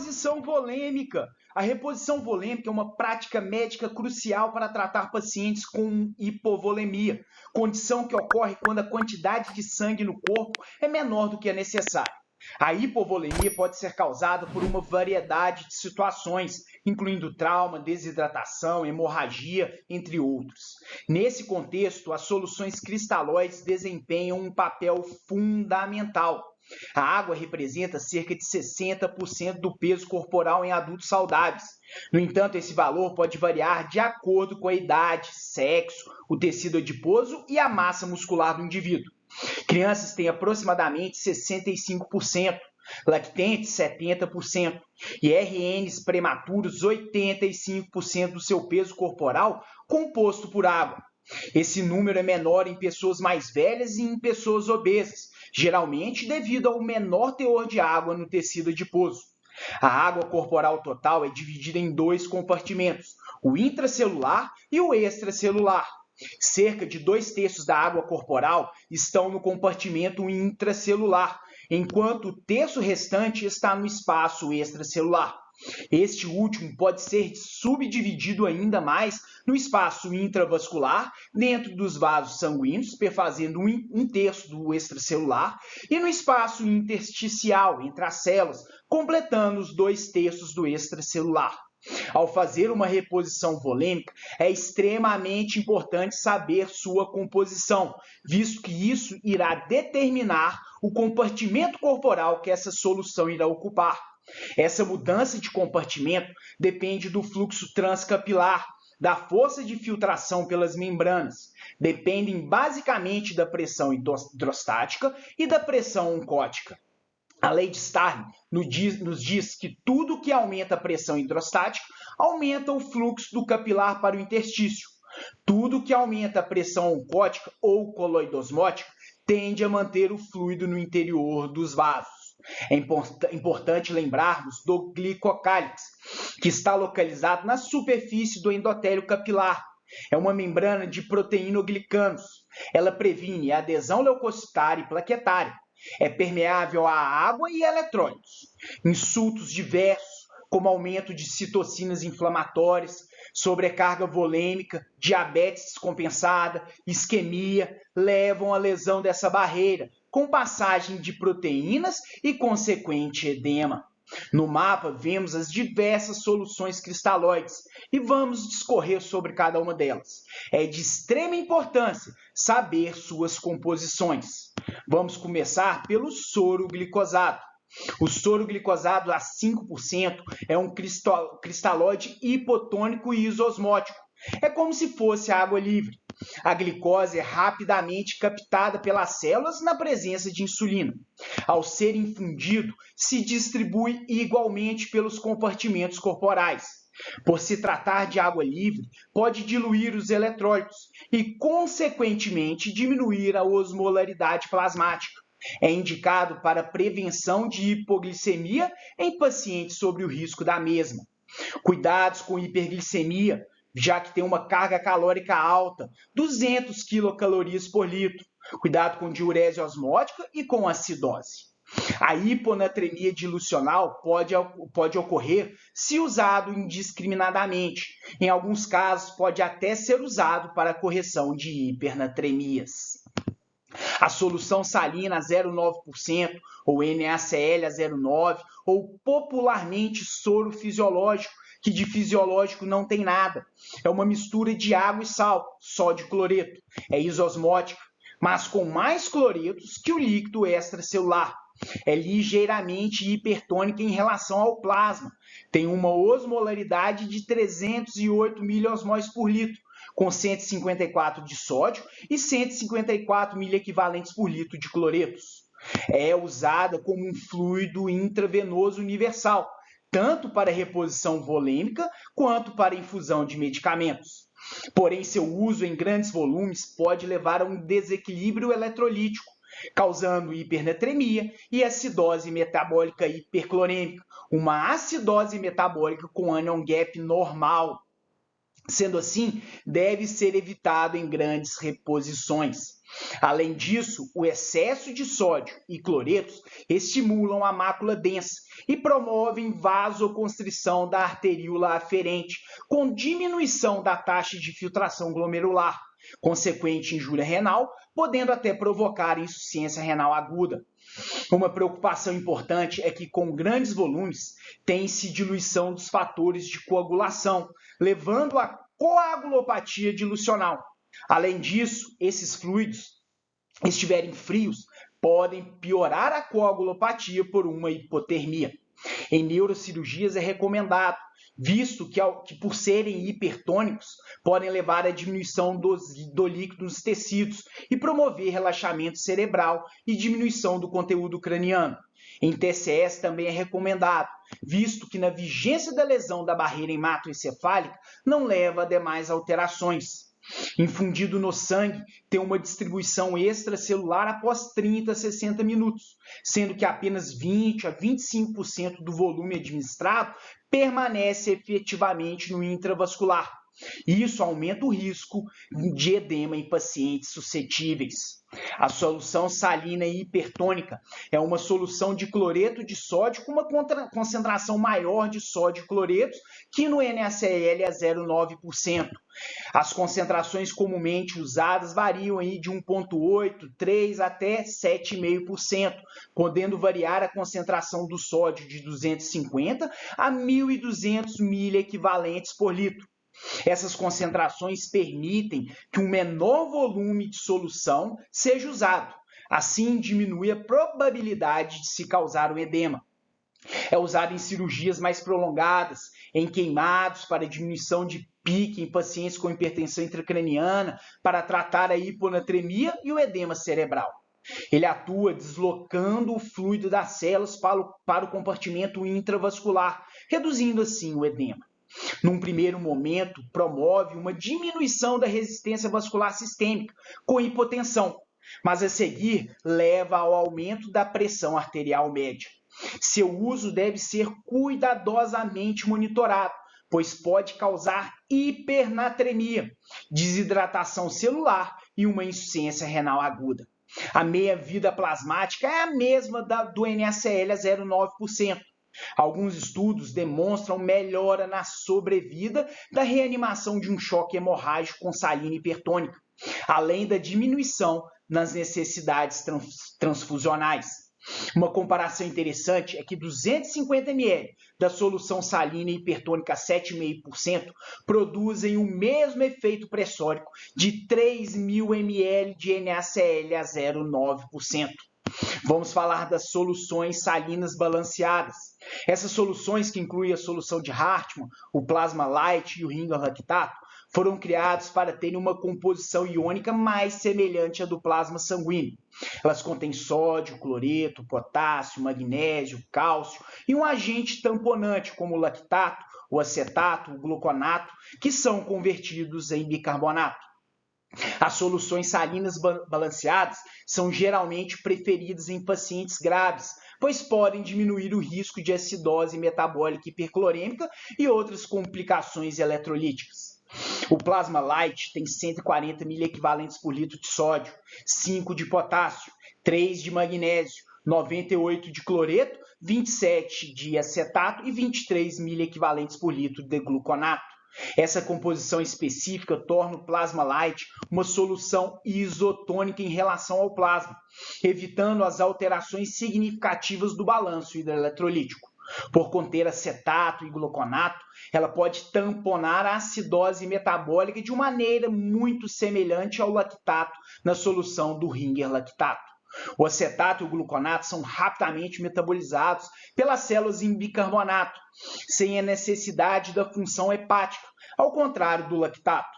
Reposição volêmica. A reposição volêmica é uma prática médica crucial para tratar pacientes com hipovolemia, condição que ocorre quando a quantidade de sangue no corpo é menor do que é necessário. A hipovolemia pode ser causada por uma variedade de situações, incluindo trauma, desidratação, hemorragia, entre outros. Nesse contexto, as soluções cristalóides desempenham um papel fundamental. A água representa cerca de 60% do peso corporal em adultos saudáveis. No entanto, esse valor pode variar de acordo com a idade, sexo, o tecido adiposo e a massa muscular do indivíduo. Crianças têm aproximadamente 65%, lactentes 70% e RNs prematuros 85% do seu peso corporal composto por água. Esse número é menor em pessoas mais velhas e em pessoas obesas, geralmente devido ao menor teor de água no tecido adiposo. A água corporal total é dividida em dois compartimentos, o intracelular e o extracelular. Cerca de 2/3 da água corporal estão no compartimento intracelular, enquanto o terço restante está no espaço extracelular. Este último pode ser subdividido ainda mais no espaço intravascular, dentro dos vasos sanguíneos, perfazendo um terço do extracelular, e no espaço intersticial, entre as células, completando os 2/3 do extracelular. Ao fazer uma reposição volêmica, é extremamente importante saber sua composição, visto que isso irá determinar o compartimento corporal que essa solução irá ocupar. Essa mudança de compartimento depende do fluxo transcapilar, da força de filtração pelas membranas. Dependem basicamente da pressão hidrostática e da pressão oncótica. A lei de Starling nos diz que tudo que aumenta a pressão hidrostática aumenta o fluxo do capilar para o interstício. Tudo que aumenta a pressão oncótica ou coloidosmótica tende a manter o fluido no interior dos vasos. É importante lembrarmos do glicocálix, que está localizado na superfície do endotélio capilar. É uma membrana de proteinoglicanos. Ela previne a adesão leucocitária e plaquetária. É permeável à água e eletrólitos. Insultos diversos, como aumento de citocinas inflamatórias, sobrecarga volêmica, diabetes descompensada, isquemia, levam à lesão dessa barreira, com passagem de proteínas e consequente edema. No mapa, vemos as diversas soluções cristalóides e vamos discorrer sobre cada uma delas. É de extrema importância saber suas composições. Vamos começar pelo soro glicosado. O soro glicosado a 5% é um cristalóide hipotônico e isosmótico. É como se fosse água livre. A glicose é rapidamente captada pelas células na presença de insulina. Ao ser infundido, se distribui igualmente pelos compartimentos corporais. Por se tratar de água livre, pode diluir os eletrólitos e, consequentemente, diminuir a osmolaridade plasmática. É indicado para prevenção de hipoglicemia em pacientes sob o risco da mesma. Cuidados com hiperglicemia, já que tem uma carga calórica alta, 200 quilocalorias por litro. Cuidado com diurese osmótica e com acidose. A hiponatremia dilucional pode ocorrer se usado indiscriminadamente. Em alguns casos, pode até ser usado para a correção de hipernatremias. A solução salina a 0,9% ou NaCl a 0,9% ou popularmente soro fisiológico, que de fisiológico não tem nada. É uma mistura de água e sal, sódio e cloreto. É isosmótica, mas com mais cloretos que o líquido extracelular. É ligeiramente hipertônica em relação ao plasma. Tem uma osmolaridade de 308 miliosmóis por litro, com 154 de sódio e 154 miliequivalentes por litro de cloretos. É usada como um fluido intravenoso universal, tanto para reposição volêmica quanto para infusão de medicamentos. Porém, seu uso em grandes volumes pode levar a um desequilíbrio eletrolítico, causando hipernatremia e acidose metabólica hiperclorêmica, uma acidose metabólica com anion gap normal. Sendo assim, deve ser evitado em grandes reposições. Além disso, o excesso de sódio e cloretos estimulam a mácula densa e promovem vasoconstrição da arteríola aferente, com diminuição da taxa de filtração glomerular, consequente injúria renal, podendo até provocar insuficiência renal aguda. Uma preocupação importante é que, com grandes volumes, tem-se diluição dos fatores de coagulação, levando à coagulopatia dilucional. Além disso, esses fluidos, se estiverem frios, podem piorar a coagulopatia por uma hipotermia. Em neurocirurgias é recomendado, visto que por serem hipertônicos, podem levar à diminuição do líquido nos tecidos e promover relaxamento cerebral e diminuição do conteúdo craniano. Em TCS também é recomendado, visto que na vigência da lesão da barreira hematoencefálica não leva a demais alterações. Infundido no sangue, tem uma distribuição extracelular após 30 a 60 minutos, sendo que apenas 20 a 25% do volume administrado permanece efetivamente no intravascular. Isso aumenta o risco de edema em pacientes suscetíveis. A solução salina hipertônica é uma solução de cloreto de sódio com uma concentração maior de sódio e cloreto que no NaCl é 0,9%. As concentrações comumente usadas variam aí de 1,8%, 3% até 7,5%, podendo variar a concentração do sódio de 250 a 1.200 miliequivalentes por litro. Essas concentrações permitem que um menor volume de solução seja usado. Assim, diminui a probabilidade de se causar um edema. É usado em cirurgias mais prolongadas, em queimados para diminuição de pique em pacientes com hipertensão intracraniana, para tratar a hiponatremia e o edema cerebral. Ele atua deslocando o fluido das células para o compartimento intravascular, reduzindo assim o edema. Num primeiro momento, promove uma diminuição da resistência vascular sistêmica com hipotensão, mas a seguir leva ao aumento da pressão arterial média. Seu uso deve ser cuidadosamente monitorado, pois pode causar hipernatremia, desidratação celular e uma insuficiência renal aguda. A meia-vida plasmática é a mesma do NaCl a 0,9%. Alguns estudos demonstram melhora na sobrevida da reanimação de um choque hemorrágico com salina hipertônica, além da diminuição nas necessidades transfusionais. Uma comparação interessante é que 250 ml da solução salina hipertônica a 7,5% produzem o mesmo efeito pressórico de 3.000 ml de NaCl a 0,9%. Vamos falar das soluções salinas balanceadas. Essas soluções, que incluem a solução de Hartmann, o plasma light e o Ringer lactato, foram criados para terem uma composição iônica mais semelhante à do plasma sanguíneo. Elas contêm sódio, cloreto, potássio, magnésio, cálcio e um agente tamponante como o lactato, o acetato, o gluconato, que são convertidos em bicarbonato. As soluções salinas balanceadas são geralmente preferidas em pacientes graves, pois podem diminuir o risco de acidose metabólica hiperclorêmica e outras complicações eletrolíticas. O plasma light tem 140 miliequivalentes por litro de sódio, 5 de potássio, 3 de magnésio, 98 de cloreto, 27 de acetato e 23 miliequivalentes por litro de gluconato. Essa composição específica torna o plasma light uma solução isotônica em relação ao plasma, evitando as alterações significativas do balanço hidroeletrolítico. Por conter acetato e gluconato, ela pode tamponar a acidose metabólica de maneira muito semelhante ao lactato na solução do Ringer lactato. O acetato e o gluconato são rapidamente metabolizados pelas células em bicarbonato, sem a necessidade da função hepática, ao contrário do lactato.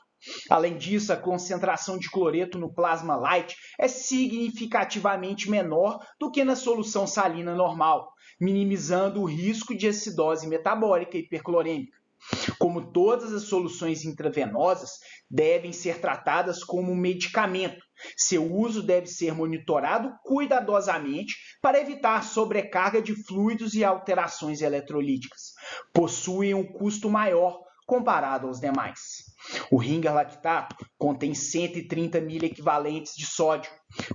Além disso, a concentração de cloreto no plasma light é significativamente menor do que na solução salina normal, minimizando o risco de acidose metabólica hiperclorêmica. Como todas as soluções intravenosas, devem ser tratadas como um medicamento. Seu uso deve ser monitorado cuidadosamente para evitar sobrecarga de fluidos e alterações eletrolíticas. Possuem um custo maior, comparado aos demais. O Ringer lactato contém 130 miliequivalentes de sódio,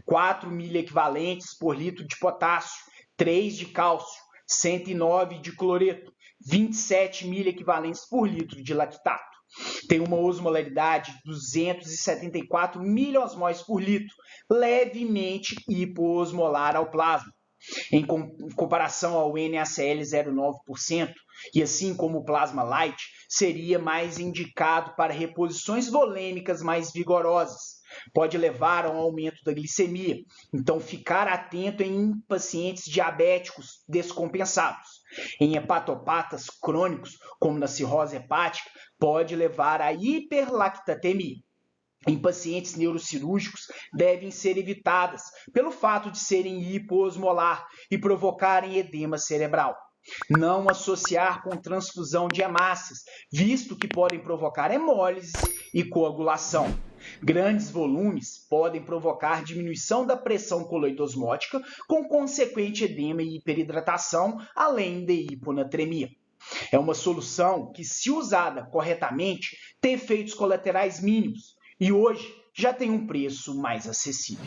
4 miliequivalentes por litro de potássio, 3 de cálcio, 109 de cloreto, 27 miliequivalentes por litro de lactato. Tem uma osmolaridade de 274 miliosmóis por litro, levemente hipoosmolar ao plasma. Em comparação ao NaCl 0,9%, e assim como o plasma light, seria mais indicado para reposições volêmicas mais vigorosas. Pode levar a um aumento da glicemia, então ficar atento em pacientes diabéticos descompensados. Em hepatopatas crônicos, como na cirrose hepática, pode levar à hiperlactatemia. Em pacientes neurocirúrgicos, devem ser evitadas pelo fato de serem hipoosmolar e provocarem edema cerebral. Não associar com transfusão de hemácias, visto que podem provocar hemólise e coagulação. Grandes volumes podem provocar diminuição da pressão coloidosmótica, com consequente edema e hiperidratação, além de hiponatremia. É uma solução que, se usada corretamente, tem efeitos colaterais mínimos e hoje já tem um preço mais acessível.